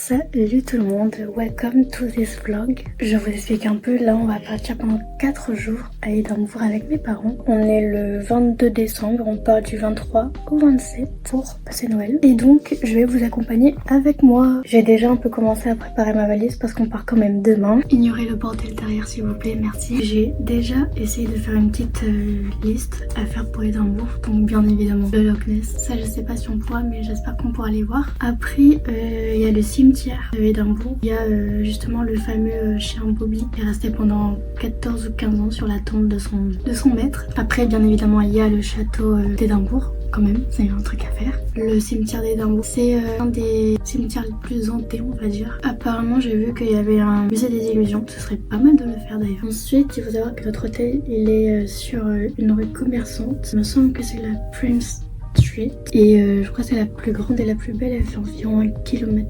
Salut tout le monde, welcome to this vlog. Je vous explique un peu, là on va partir pendant 4 jours à Édimbourg avec mes parents. On est le 22 décembre, on part du 23 au 27 pour passer Noël. Et donc je vais vous accompagner avec moi. J'ai déjà un peu commencé à préparer ma valise parce qu'on part quand même demain. Ignorez le bordel derrière s'il vous plaît, merci. J'ai déjà essayé de faire une petite liste à faire pour Édimbourg. Donc bien évidemment le Loch Ness, ça je sais pas si on pourra mais j'espère qu'on pourra aller voir. Après il y a le cimetière d'Édimbourg. Il y a justement le fameux chien Bobby qui est resté pendant 14 ou 15 ans sur la tombe de son maître. Après bien évidemment il y a le château d'Édimbourg. Quand même, c'est un truc à faire. Le cimetière d'Édimbourg, c'est un des cimetières les plus hantés, on va dire. Apparemment, j'ai vu qu'il y avait un musée des illusions. Ce serait pas mal de le faire d'ailleurs. Ensuite, il faut savoir que notre hôtel, il est sur une rue commerçante. Il me semble que c'est la Prince Street. Et je crois que c'est la plus grande et la plus belle. Elle fait environ 1,5 km,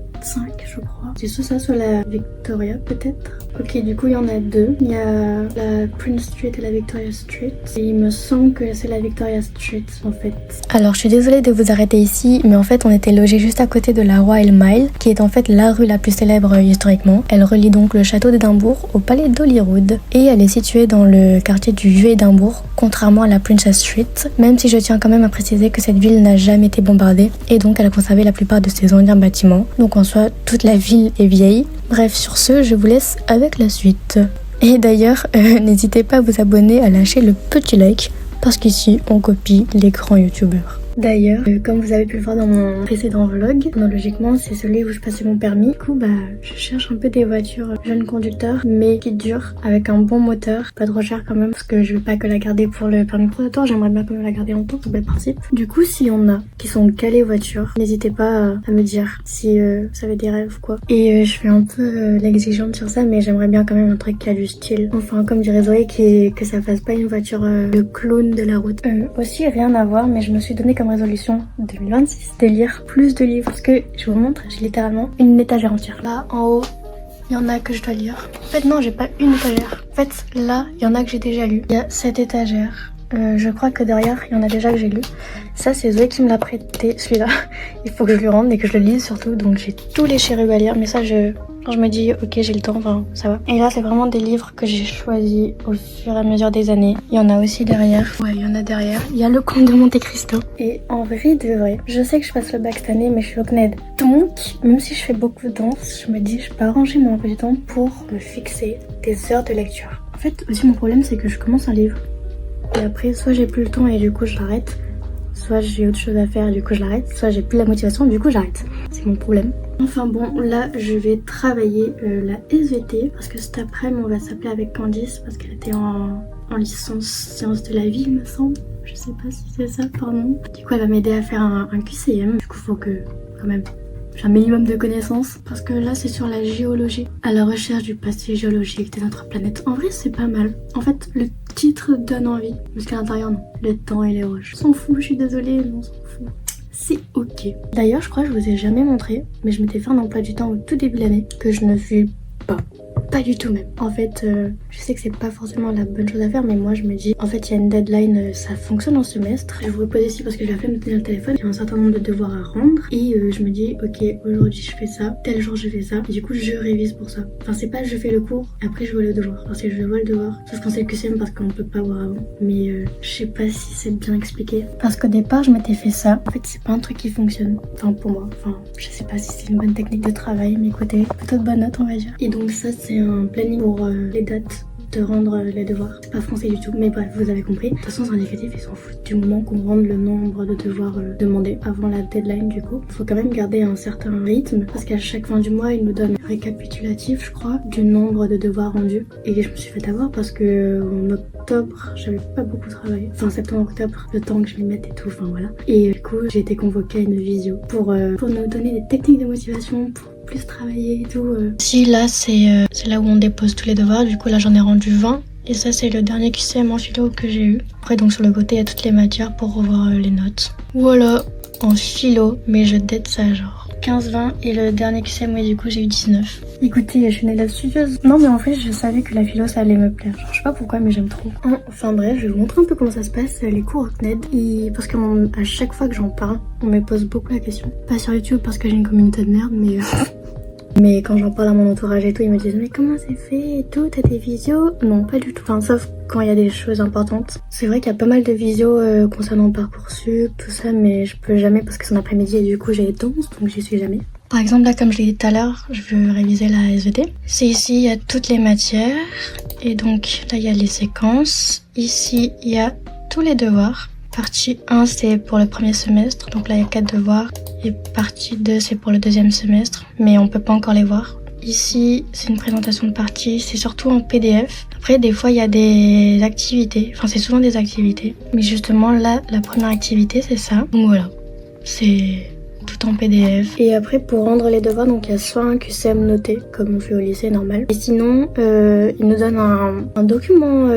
je crois. C'est soit ça, soit la Victoria, peut-être. Ok, du coup, il y en a deux. Il y a la Prince Street et la Victoria Street. Et il me semble que c'est la Victoria Street, en fait. Alors, je suis désolée de vous arrêter ici, mais en fait, on était logés juste à côté de la Royal Mile, qui est en fait la rue la plus célèbre historiquement. Elle relie donc le château d'Édimbourg au palais d'Holyrood. Et elle est située dans le quartier du Vieux-Édimbourg, contrairement à la Princess Street. Même si je tiens quand même à préciser que cette ville n'a jamais été bombardée, et donc elle a conservé la plupart de ses anciens bâtiments. Donc en soi, toute la ville est vieille. Bref, sur ce, je vous laisse avec la suite. Et d'ailleurs, n'hésitez pas à vous abonner, à lâcher le petit like, parce qu'ici, on copie les grands youtubeurs. D'ailleurs, comme vous avez pu le voir dans mon précédent vlog, logiquement c'est celui où je passais mon permis. Du coup, je cherche un peu des voitures jeunes conducteurs, mais qui durent, avec un bon moteur, pas trop cher quand même, parce que je veux pas que la garder pour le permis probatoire, j'aimerais bien quand même la garder longtemps, c'est le principe. Du coup, s'il y en a qui sont calés voitures, n'hésitez pas à me dire si vous avez des rêves quoi. Et je fais un peu l'exigente sur ça, mais j'aimerais bien quand même un truc qui a du style. Enfin, comme dirait Zoé, que ça fasse pas une voiture le clown de la route. Aussi, rien à voir, mais je me suis donné comme résolution 2026 de lire plus de livres parce que je vous montre, j'ai littéralement une étagère entière. Là en haut il y en a que je dois lire. En fait non, j'ai pas une étagère. En fait là il y en a que j'ai déjà lu. Il y a cette étagère. Je crois que derrière il y en a déjà que j'ai lu. Ça c'est Zoé qui me l'a prêté, celui-là. Il faut que je lui rende et que je le lise surtout. Donc j'ai tous les chérubes à lire, mais ça quand je me dis ok j'ai le temps, enfin ça va. Et là c'est vraiment des livres que j'ai choisis au fur et à mesure des années. Il y en a aussi derrière. Ouais, il y en a derrière. Il y a le Comte de Monte Cristo. Et en vrai de vrai, je sais que je passe le bac cette année mais je suis au CNED. Donc même si je fais beaucoup de danse, je me dis je peux arranger mon emploi du temps pour me fixer des heures de lecture. En fait aussi mon problème c'est que je commence un livre. Et après soit j'ai plus le temps et du coup je l'arrête. Soit j'ai autre chose à faire, du coup je l'arrête. Soit j'ai plus la motivation, du coup j'arrête. C'est mon problème. Enfin bon, là je vais travailler la SVT parce que cet après-midi on va s'appeler avec Candice parce qu'elle était en licence sciences de la vie il me semble. Je sais pas si c'est ça, pardon. Du coup elle va m'aider à faire un QCM. Du coup faut que quand même j'ai un minimum de connaissances parce que là c'est sur la géologie, à la recherche du passé géologique de notre planète. En vrai c'est pas mal. En fait le titre donne envie, parce qu'à l'intérieur non. Le temps et les roches. On s'en fout, je suis désolée, mais on s'en fout. C'est ok. D'ailleurs je crois que je vous ai jamais montré, mais je m'étais fait un emploi du temps au tout début de l'année que je ne fais pas du tout même. En fait, je sais que c'est pas forcément la bonne chose à faire, mais moi je me dis, en fait il y a une deadline, ça fonctionne en semestre. Je vous repose ici parce que j'ai la flemme de tenir le téléphone. Il y a un certain nombre de devoirs à rendre et je me dis, ok aujourd'hui je fais ça, tel jour je fais ça, et du coup je révise pour ça. Enfin c'est pas je fais le cours, après je vois le devoir. Parce que je vois le devoir, sauf quand c'est le QCM parce qu'on peut pas voir avant. Mais je sais pas si c'est bien expliqué. Parce qu'au départ je m'étais fait ça. En fait c'est pas un truc qui fonctionne. Enfin pour moi, enfin je sais pas si c'est une bonne technique de travail, mais écoutez, plutôt de bonne note on va dire. Et donc ça c'est un planning pour les dates de rendre les devoirs. C'est pas français du tout, mais bref, vous avez compris. De toute façon, c'est indicatif, ils s'en foutent du moment qu'on rende le nombre de devoirs demandés avant la deadline du coup. Faut quand même garder un certain rythme parce qu'à chaque fin du mois, ils nous donnent un récapitulatif, je crois, du nombre de devoirs rendus. Et je me suis fait avoir parce que en octobre, j'avais pas beaucoup travaillé. Enfin, septembre-octobre, le temps que je m'y mette et tout, enfin voilà. Et du coup, j'ai été convoquée à une visio pour nous donner des techniques de motivation, pour plus travailler et tout. Si là c'est là où on dépose tous les devoirs, du coup là j'en ai rendu 20 et ça c'est le dernier QCM en philo que j'ai eu. Après donc sur le côté il y a toutes les matières pour revoir les notes. Voilà, en philo, mais je dette ça genre 15-20 et le dernier QCM oui du coup j'ai eu 19. Écoutez, je suis une élève studieuse. Non mais en fait je savais que la philo ça allait me plaire. Genre, je sais pas pourquoi mais j'aime trop. Enfin bref, je vais vous montrer un peu comment ça se passe les cours au CNED. Et parce que à chaque fois que j'en parle, on me pose beaucoup la question. Pas sur YouTube parce que j'ai une communauté de merde mais Mais quand j'en parle à mon entourage et tout, ils me disent mais comment c'est fait et tout, t'as des visios? Non, pas du tout, enfin sauf quand il y a des choses importantes. C'est vrai qu'il y a pas mal de visios concernant Parcoursup, tout ça, mais je peux jamais parce que c'est en après-midi et du coup j'ai danse, donc j'y suis jamais. Par exemple là, comme je l'ai dit tout à l'heure, je veux réviser la SVT. C'est ici, il y a toutes les matières et donc là il y a les séquences. Ici il y a tous les devoirs. Partie 1 c'est pour le premier semestre, donc là il y a 4 devoirs. Et partie 2 c'est pour le deuxième semestre, mais on peut pas encore les voir. Ici c'est une présentation de partie, c'est surtout en PDF. Après des fois il y a des activités, enfin c'est souvent des activités. Mais justement là la première activité c'est ça. Donc voilà, c'est tout en PDF. Et après pour rendre les devoirs, donc il y a soit un QCM noté comme on fait au lycée normal. Et sinon ils nous donnent un document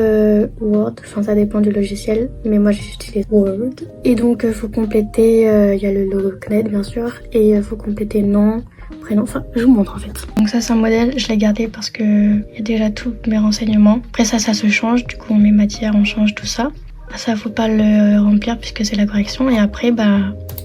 Word, enfin ça dépend du logiciel, mais moi j'utilise Word. Et donc faut compléter, il y a le logo CNED bien sûr, et faut compléter nom, prénom, enfin je vous montre en fait. Donc ça c'est un modèle, je l'ai gardé parce que il y a déjà tous mes renseignements. Après ça se change, du coup on met matière, on change tout ça. Ça faut pas le remplir puisque c'est la correction, et après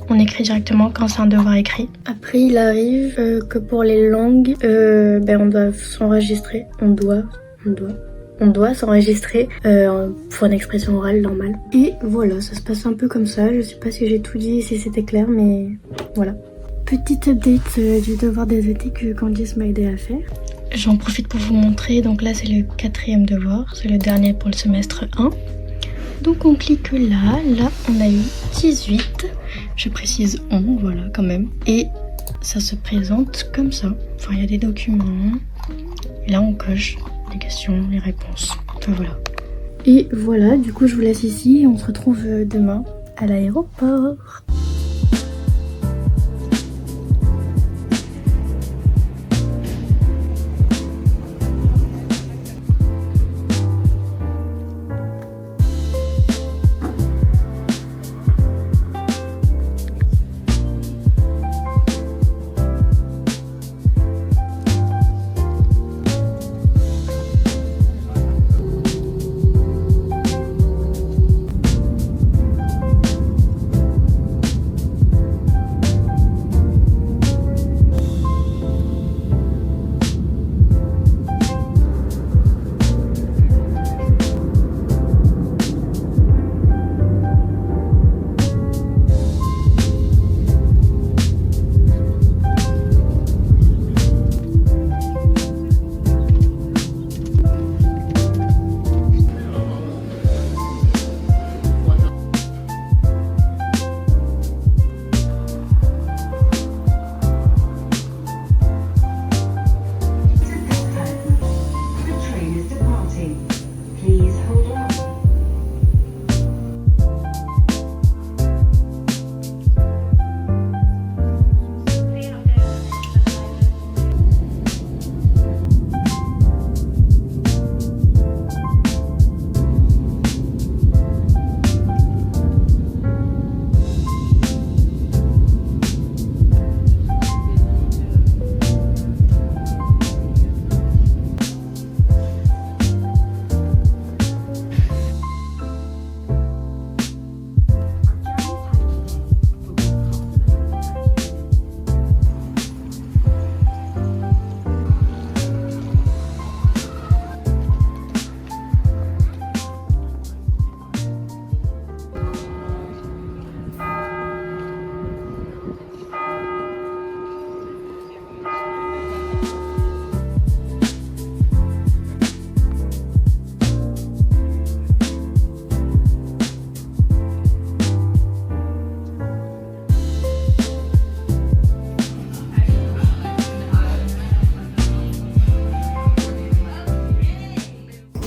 on écrit directement quand c'est un devoir écrit. Après il arrive que pour les langues on doit s'enregistrer, on doit s'enregistrer pour une expression orale normale. Et voilà, ça se passe un peu comme ça. Je sais pas si j'ai tout dit, si c'était clair, mais voilà. Petite update du devoir des étés que Candice m'a aidé à faire. J'en profite pour vous montrer, donc là c'est le 4e devoir, c'est le dernier pour le semestre 1. Donc on clique là on a eu 18, je précise 11, voilà quand même. Et ça se présente comme ça, enfin il y a des documents, et là on coche les questions, les réponses, enfin voilà. Et voilà, du coup je vous laisse ici et on se retrouve demain à l'aéroport.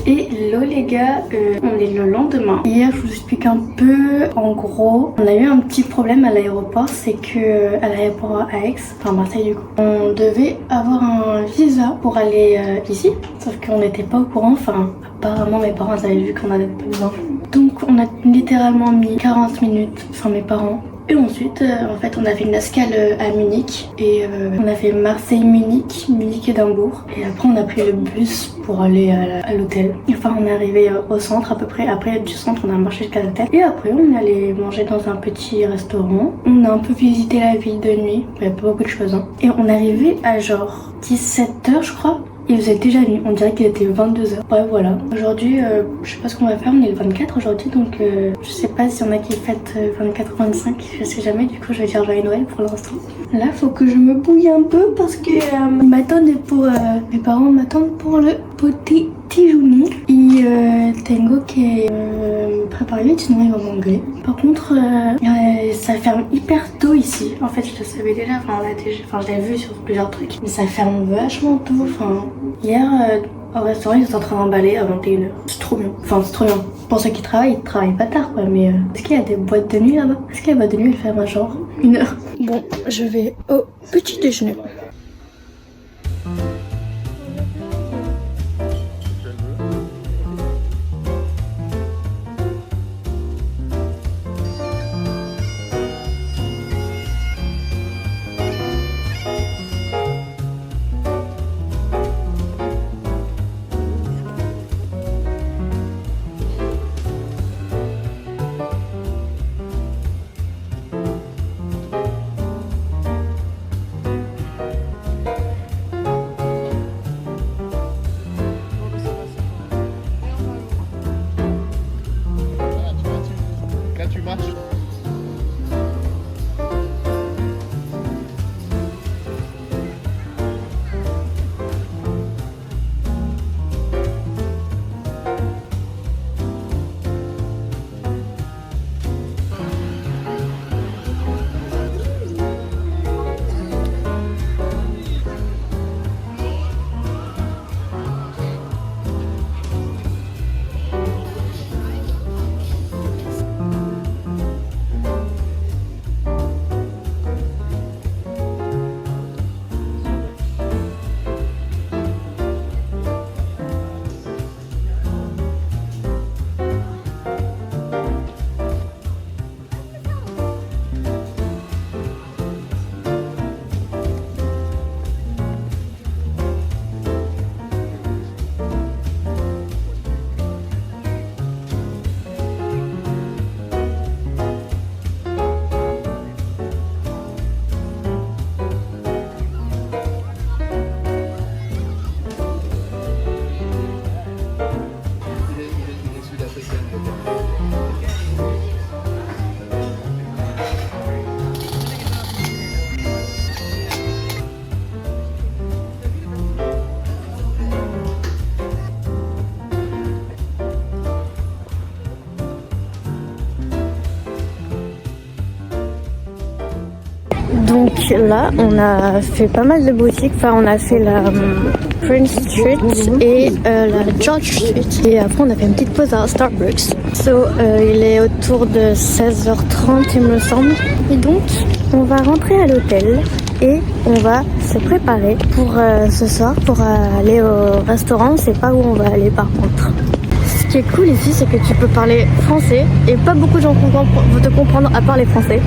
Et hello les gars, on est le lendemain. Hier je vous explique un peu, en gros, on a eu un petit problème à l'aéroport, c'est que à l'aéroport à Aix, enfin Marseille du coup, on devait avoir un visa pour aller ici, sauf qu'on n'était pas au courant, enfin apparemment mes parents avaient vu qu'on avait pas besoin. Donc on a littéralement mis 40 minutes, enfin mes parents, Et ensuite, en fait, on a fait une escale à Munich et on a fait Marseille-Munich, Munich-Édimbourg. Et après, on a pris le bus pour aller à l'hôtel. Enfin, on est arrivé au centre à peu près. Après, du centre, on a marché jusqu'à l'hôtel. Et après, on est allé manger dans un petit restaurant. On a un peu visité la ville de nuit. Il y a pas beaucoup de choses. Hein. Et on est arrivé à genre 17h, je crois. Il faisait déjà nuit, on dirait qu'il était 22h. Ouais, voilà. Aujourd'hui, je sais pas ce qu'on va faire, on est le 24 aujourd'hui, donc je sais pas s'il y en a qui fêtent 24 ou 25, je sais jamais, du coup je vais dire joyeux Noël pour l'instant. Là, faut que je me bouille un peu parce que ils m'attendent pour... mes parents m'attendent pour le petit déjeuner. Et tengo que préparer, sinon ils vont m'engueuler. Par contre, ça ferme hyper tôt ici. En fait, je le savais déjà, je l'ai vu sur plusieurs trucs. Mais ça ferme vachement tôt, hier, au restaurant, ils étaient en train d'emballer à 21h. C'est trop bien. Enfin, c'est trop bien. Pour ceux qui travaillent, ils travaillent pas tard, quoi. Mais est-ce qu'il y a des boîtes de nuit là-bas? Est-ce que la boîte de nuit, elle ferme à genre 1h? Bon, je vais au petit déjeuner. Donc là, on a fait pas mal de boutiques. Enfin, on a fait la Prince Street et la George Street. Et après, on a fait une petite pause à Starbucks. Il est autour de 16h30, il me semble. Et donc, on va rentrer à l'hôtel et on va se préparer pour ce soir pour aller au restaurant. On sait pas où on va aller par contre. Ce qui est cool ici, c'est que tu peux parler français et pas beaucoup de gens vont te comprendre à part les Français.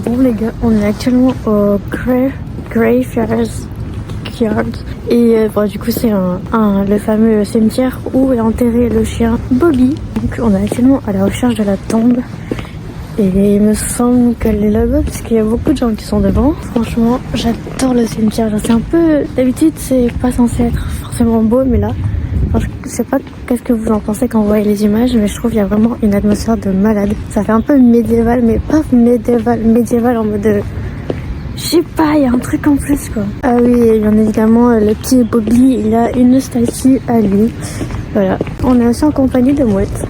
Bon les gars, on est actuellement au Graveyard et du coup c'est le fameux cimetière où est enterré le chien Bobby. Donc on est actuellement à la recherche de la tombe et il me semble qu'elle est là-bas parce qu'il y a beaucoup de gens qui sont devant. Franchement j'adore le cimetière, c'est un peu, d'habitude c'est pas censé être forcément beau mais là je sais pas qu'est-ce que vous en pensez quand vous voyez les images, mais je trouve qu'il y a vraiment une atmosphère de malade. Ça fait un peu médiéval, mais pas médiéval en mode Je sais pas, il y a un truc en plus quoi. Ah oui, et bien évidemment, le petit Bobby, il a une statue à lui. Voilà, on est aussi en compagnie de mouettes.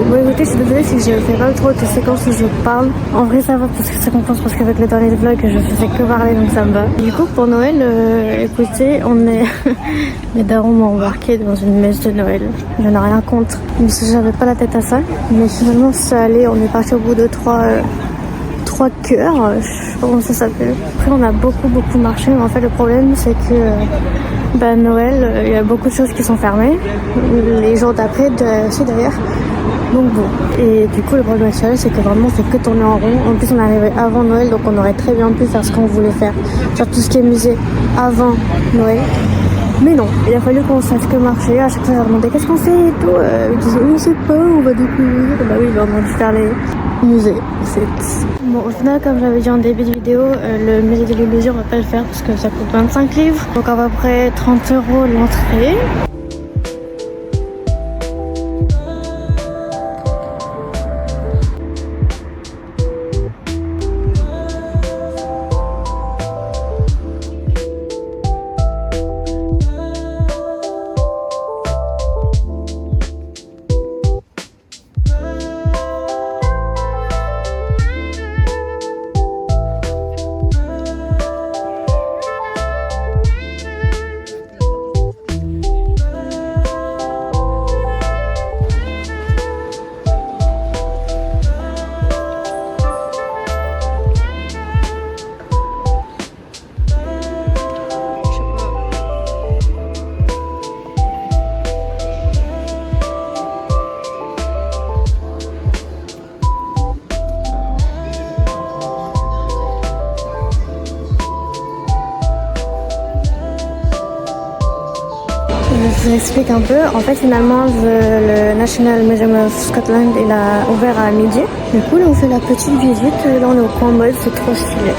Bon écoutez, je suis désolée si je fais pas trop de séquences où je parle. En vrai ça va parce que ça compense parce qu'avec le dernier vlog je faisais que parler donc ça me va. Du coup pour Noël, écoutez, on est... Mes darons m'ont embarqué dans une messe de Noël. Je n'ai rien contre, mais j'avais pas la tête à ça. Mais finalement ça allait, on est parti au bout de trois cœurs, je sais pas comment ça s'appelle. Après on a beaucoup marché, mais en fait le problème c'est que Noël, il y a beaucoup de choses qui sont fermées. Les jours d'après aussi d'ailleurs. Donc bon, et du coup le problème actuel c'est que vraiment on fait que tourner en rond. En plus on est arrivé avant Noël donc on aurait très bien pu faire ce qu'on voulait faire, genre tout ce qui est musée avant Noël. Mais non, il a fallu qu'on fasse que marcher. À chaque fois, on leur demandait qu'est-ce qu'on fait et tout. Ils disaient, on sait pas, on va découvrir. Bah oui, on va faire les musées, en fait. Bon, au final, comme j'avais dit en début de vidéo, le musée de l'illusion, on va pas le faire parce que ça coûte 25 livres. Donc à peu près 30 € l'entrée. Je vous explique un peu. En fait, finalement, le National Museum of Scotland, il a ouvert à midi. Du coup, là, on fait la petite visite. Là, on est au coin mode, c'est trop stylé.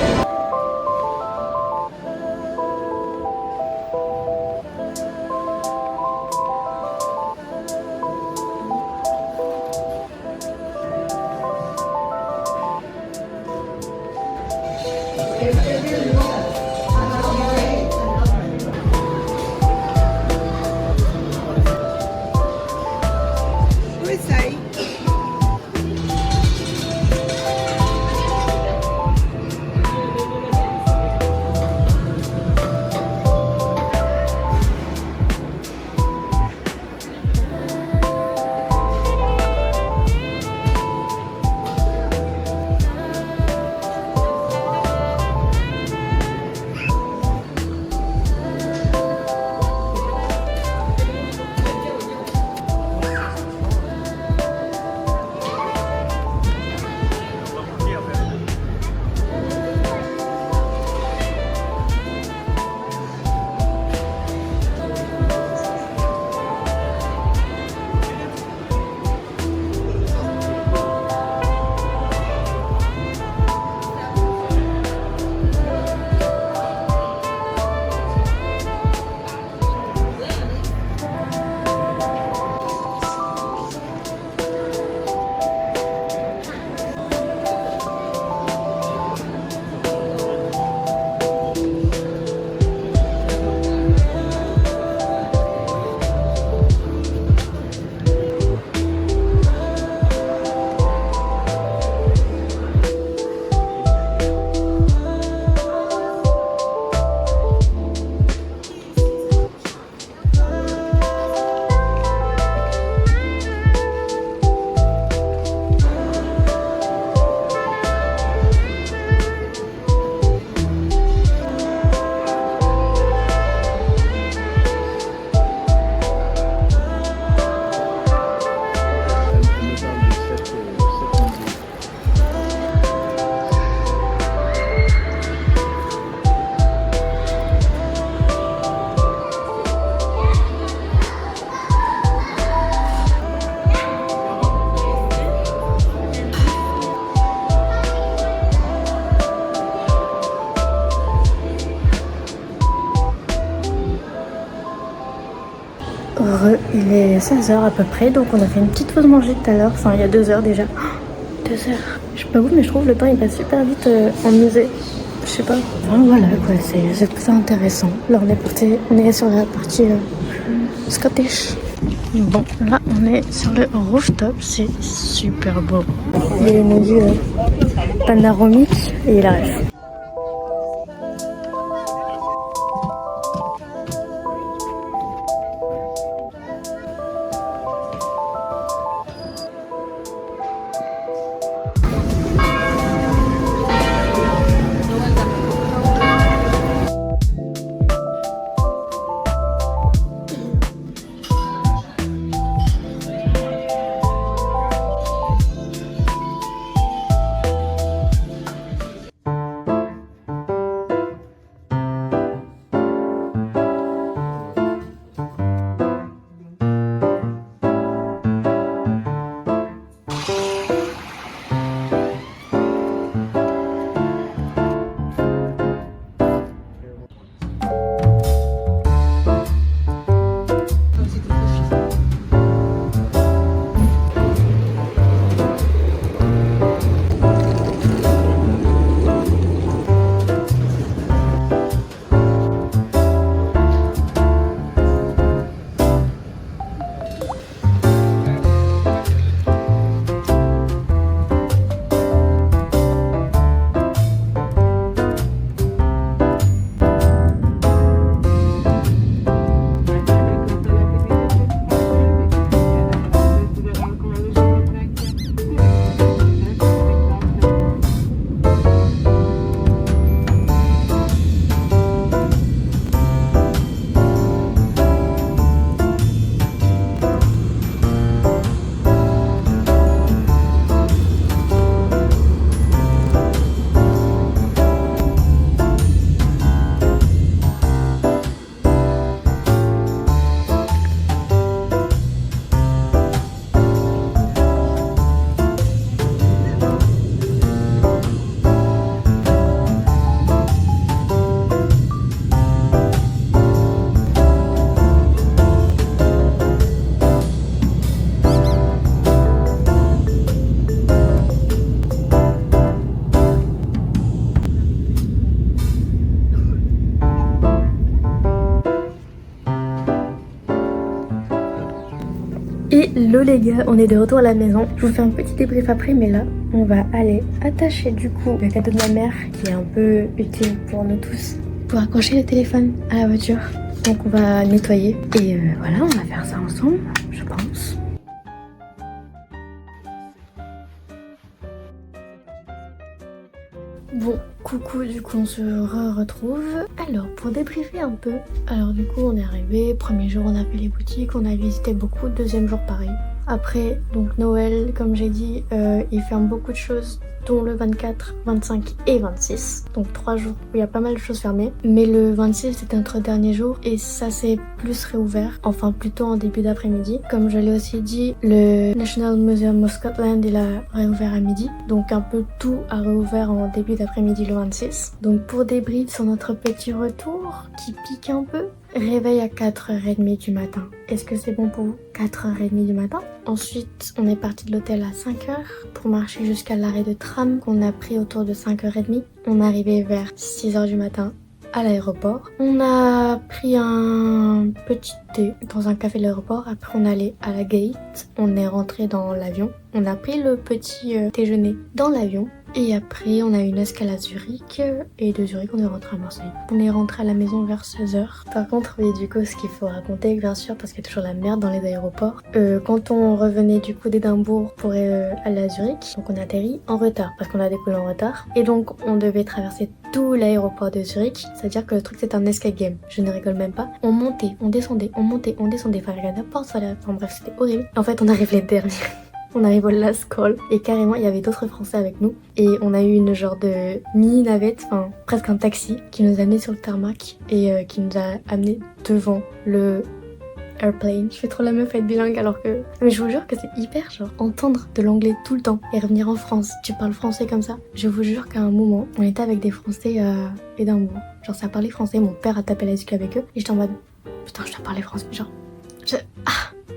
Il est 16h à peu près, donc on a fait une petite pause manger tout à l'heure, enfin il y a 2 heures déjà. 2 heures. Je sais pas vous, mais je trouve le temps il passe super vite en musée. Je sais pas. Enfin, voilà quoi, c'est intéressant. Là on est sur la partie Scottish. Bon, là on est sur le rooftop, c'est super beau. Il y a une vue panoramique et il arrive. Hello les gars, on est de retour à la maison. Je vous fais un petit débrief après, mais là, on va aller attacher du coup le cadeau de ma mère qui est un peu utile pour nous tous pour accrocher le téléphone à la voiture. Donc on va nettoyer et voilà, on va faire ça ensemble, je pense. Bon, coucou, du coup on se retrouve. Alors, pour débriefer un peu, alors du coup on est arrivé, premier jour on a fait les boutiques, on a visité beaucoup, deuxième jour pareil. Après, donc Noël, comme j'ai dit, ils ferment beaucoup de choses, dont le 24, 25 et 26. Donc 3 jours où il y a pas mal de choses fermées. Mais le 26 c'était notre dernier jour et ça s'est plus réouvert, enfin plutôt en début d'après-midi. Comme je l'ai aussi dit, le National Museum of Scotland il a réouvert à midi. Donc un peu tout a réouvert en début d'après-midi le 26. Donc pour débrief sur notre petit retour qui pique un peu. Réveil à 4h30 du matin. Est-ce que c'est bon pour vous? 4h30 du matin. Ensuite, on est parti de l'hôtel à 5h pour marcher jusqu'à l'arrêt de tram qu'on a pris autour de 5h30. On est arrivé vers 6h du matin à l'aéroport. On a pris un petit thé dans un café de l'aéroport. Après, on est allé à la gate. On est rentré dans l'avion. On a pris le petit déjeuner dans l'avion. Et après, on a eu une escale à Zurich. Et de Zurich, on est rentré à Marseille. On est rentré à la maison vers 16h. Par contre, oui, du coup, ce qu'il faut raconter, bien sûr, parce qu'il y a toujours la merde dans les aéroports. Quand on revenait du coup d'Édimbourg pour aller à Zurich, donc on a atterri en retard, parce qu'on a décollé en retard. Et donc, on devait traverser tout l'aéroport de Zurich. C'est-à-dire que le truc, c'est un escape game. Je ne rigole même pas. On montait, on descendait, on montait, on descendait. Fallait regarder la porte, enfin bref, c'était horrible. En fait, on arrive les derniers. On arrive au last call et carrément il y avait d'autres Français avec nous et on a eu une genre de mini navette, enfin presque un taxi qui nous a amené sur le tarmac et qui nous a amené devant le airplane. Je fais trop la meuf à être bilingue alors que... Mais je vous jure que c'est hyper genre entendre de l'anglais tout le temps et revenir en France, tu parles français comme ça. Je vous jure qu'à un moment on était avec des Français à Édimbourg, genre ça parlait français, mon père a tapé la disque avec eux et j'étais en mode putain je dois parler français genre...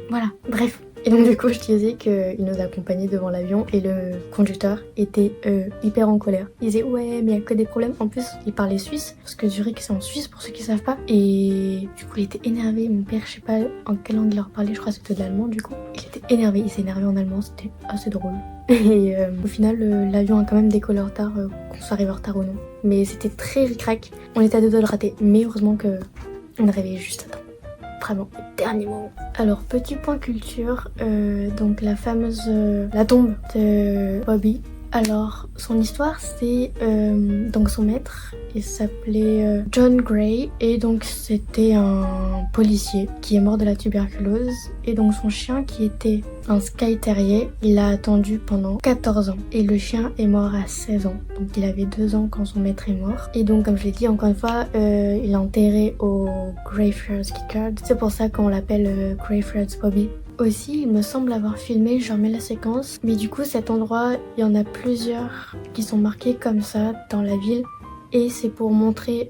Voilà, bref. Et donc du coup je disais qu'il nous accompagnait devant l'avion et le conducteur était hyper en colère. Il disait ouais mais il y a que des problèmes. En plus il parlait suisse parce que Zurich c'est en Suisse pour ceux qui savent pas. Et du coup il était énervé. Mon père je sais pas en quelle langue il leur parlait, je crois que c'était de l'allemand du coup. Il était énervé, il s'est énervé en allemand, c'était assez drôle. Et au final l'avion a quand même décollé en retard, qu'on soit arrivé en retard ou non. Mais c'était très ric-rac, on était à deux doigts de le rater. Mais heureusement que on est réveillé juste à temps. Vraiment, dernier moment. Alors, petit point culture, donc la fameuse, la tombe de Bobby. Alors, son histoire, c'est donc son maître, il s'appelait John Gray, et donc c'était un policier qui est mort de la tuberculose, et donc son chien qui était un Skye Terrier, il l'a attendu pendant 14 ans, et le chien est mort à 16 ans, donc il avait 2 ans quand son maître est mort, et donc comme je l'ai dit encore une fois, il est enterré au Greyfriars Kirkyard, c'est pour ça qu'on l'appelle Greyfriars Bobby. Aussi, il me semble avoir filmé, je remets la séquence, mais du coup cet endroit, il y en a plusieurs qui sont marqués comme ça dans la ville, et c'est pour montrer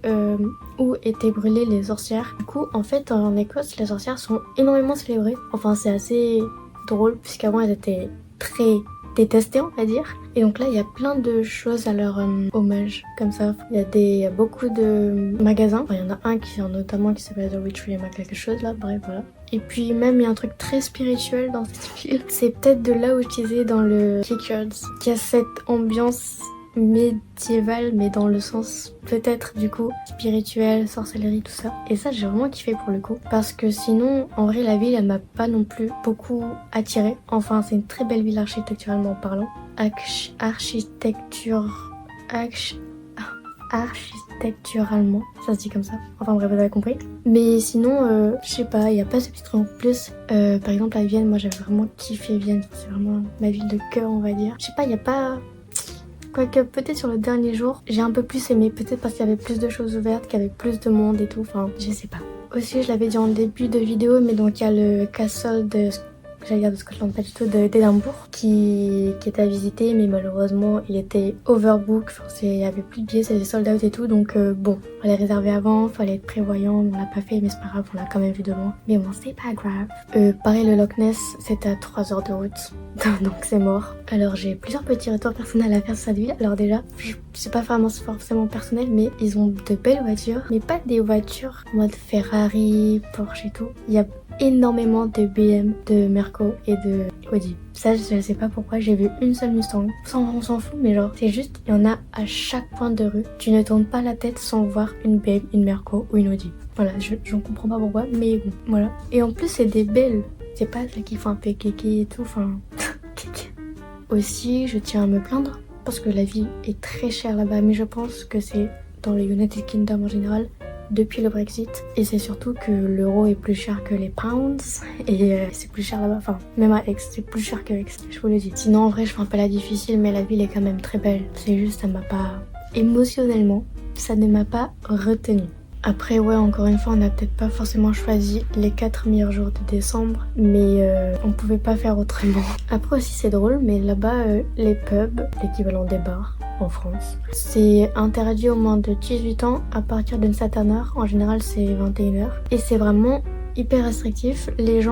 où étaient brûlées les sorcières. Du coup, en fait, en Écosse, les sorcières sont énormément célébrées. Enfin, c'est assez drôle, puisqu'avant elles étaient très détestées, on va dire. Et donc là, il y a plein de choses à leur hommage, comme ça. Il y a beaucoup de magasins. Enfin, il y en a un notamment qui s'appelle The Witchery quelque chose là, bref, voilà. Et puis même il y a un truc très spirituel dans cette ville. C'est peut-être de là où je disais dans le Kirkyards qu'il y a cette ambiance médiévale, mais dans le sens peut-être du coup spirituel, sorcellerie, tout ça. Et ça j'ai vraiment kiffé pour le coup, parce que sinon en vrai la ville elle m'a pas non plus beaucoup attirée. Enfin c'est une très belle ville architecturalement parlant. Architecturalement, ça se dit comme ça. Enfin bref, vous avez compris. Mais sinon, je sais pas, il y a pas ce petit truc en plus. Par exemple à Vienne, moi j'avais vraiment kiffé Vienne. C'est vraiment ma ville de cœur, on va dire. Je sais pas, il y a pas... Quoique peut-être sur le dernier jour, j'ai un peu plus aimé. Peut-être parce qu'il y avait plus de choses ouvertes, qu'il y avait plus de monde et tout. Enfin, je sais pas. Aussi, je l'avais dit en début de vidéo, mais donc il y a le castle de... J'allais dire de Scotland, pas du tout, d'Édimbourg, qui était à visiter, mais malheureusement il était overbook, enfin, il y avait plus de billets, c'était sold out et tout, donc bon, fallait réserver avant, fallait être prévoyant, on l'a pas fait, mais c'est pas grave, on l'a quand même vu de loin. Mais bon, c'est pas grave. Pareil, le Loch Ness, c'était à 3 heures de route, donc c'est mort. Alors j'ai plusieurs petits retours personnels à faire sur cette ville. Alors déjà, c'est pas vraiment forcément personnel, mais ils ont de belles voitures, mais pas des voitures en mode Ferrari, Porsche et tout. Il y a énormément de BM, de Merco et de Audi. Ça, je sais pas pourquoi, j'ai vu une seule Mustang. On s'en fout, mais genre, c'est juste, il y en a à chaque point de rue. Tu ne tournes pas la tête sans voir une BM, une Merco ou une Audi. Voilà, j'en comprends pas pourquoi, mais bon, voilà. Et en plus, c'est des belles. C'est pas celles qui font un peu kéké et tout, enfin... Aussi, je tiens à me plaindre, parce que la vie est très chère là-bas, mais je pense que c'est dans le United Kingdom en général, depuis le Brexit, et c'est surtout que l'euro est plus cher que les pounds, et c'est plus cher là-bas, enfin même à Aix, c'est plus cher que Aix, je vous le dis. Sinon en vrai je fais un peu la difficile, mais la ville est quand même très belle, c'est juste ça m'a pas... émotionnellement, ça ne m'a pas retenue. Après ouais, encore une fois, on n'a peut-être pas forcément choisi les 4 meilleurs jours de décembre, mais on pouvait pas faire autrement. Après aussi c'est drôle, mais là-bas les pubs, l'équivalent des bars en France, c'est interdit aux moins de 18 ans à partir d'une certaine heure, en général c'est 21h, et c'est vraiment hyper restrictif. Les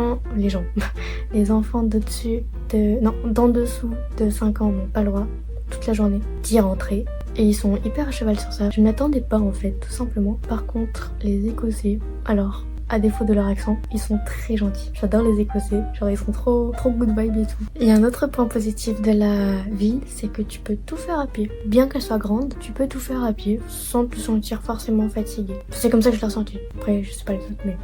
enfants d'en dessous de 5 ans n'ont pas le droit toute la journée d'y rentrer. Et ils sont hyper à cheval sur ça. Je ne m'attendais pas en fait, tout simplement. Par contre, les Écossais, alors, à défaut de leur accent, ils sont très gentils. J'adore les Écossais, genre ils sont trop good vibe et tout. Et un autre point positif de la ville, c'est que tu peux tout faire à pied. Bien qu'elle soit grande, tu peux tout faire à pied sans te sentir forcément fatigué. C'est comme ça que je l'ai ressenti. Après, je sais pas les autres, mais...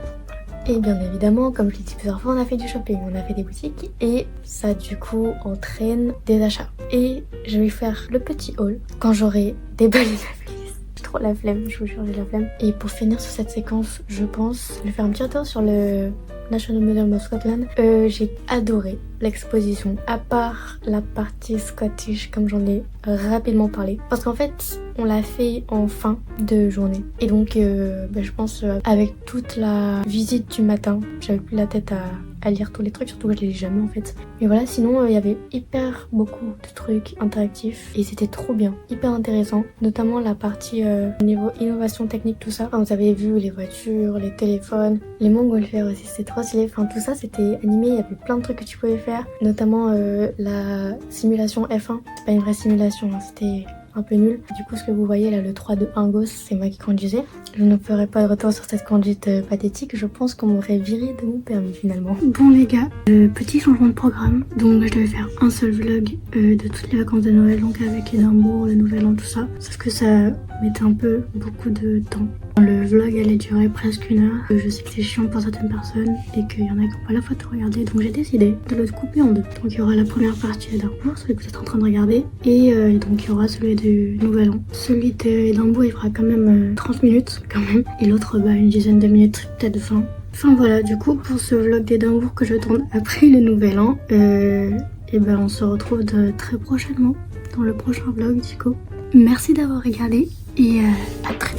Et bien évidemment, comme je l'ai dit plusieurs fois, on a fait du shopping, on a fait des boutiques et ça du coup entraîne des achats. Et je vais faire le petit haul quand j'aurai déballé la valise. J'ai trop la flemme, je vous jure, j'ai la flemme. Et pour finir sur cette séquence, je pense, je vais faire un petit retour sur le National Museum of Scotland. J'ai adoré l'exposition, à part la partie Scottish comme j'en ai rapidement parlé. Parce qu'en fait, on l'a fait en fin de journée. Et donc, je pense avec toute la visite du matin, j'avais plus la tête à à lire tous les trucs, surtout que je les lis jamais en fait. Mais voilà, sinon il y avait hyper beaucoup de trucs interactifs et c'était trop bien, hyper intéressant, notamment la partie au niveau innovation technique, tout ça. Enfin, vous avez vu les voitures, les téléphones, les montgolfières aussi, c'était trop stylé. Enfin tout ça c'était animé, il y avait plein de trucs que tu pouvais faire, notamment la simulation F1. C'est pas une vraie simulation, hein, c'était un peu nul. Du coup, ce que vous voyez là, le 3-2-1 Ghost, c'est moi qui conduisais. Je ne ferai pas de retour sur cette conduite pathétique. Je pense qu'on m'aurait viré de mon permis finalement. Bon les gars, petit changement de programme. Donc je devais faire un seul vlog de toutes les vacances de Noël, donc avec Édimbourg, le Nouvel An, tout ça. Sauf que ça mettait un peu beaucoup de temps. Le vlog allait durer presque 1 heure. Je sais que c'est chiant pour certaines personnes et qu'il y en a qui n'ont pas la fois de regarder, donc j'ai décidé de le couper en deux. Donc il y aura la première partie d'Édimbourg, celui que vous êtes en train de regarder, et donc il y aura celui du Nouvel An. Celui d'Édimbourg il fera quand même 30 minutes quand même, et l'autre une dizaine de minutes, peut-être 20. Enfin voilà, du coup pour ce vlog d'Édimbourg que je tourne après le Nouvel An, et on se retrouve très prochainement dans le prochain vlog du coup. Merci d'avoir regardé et à très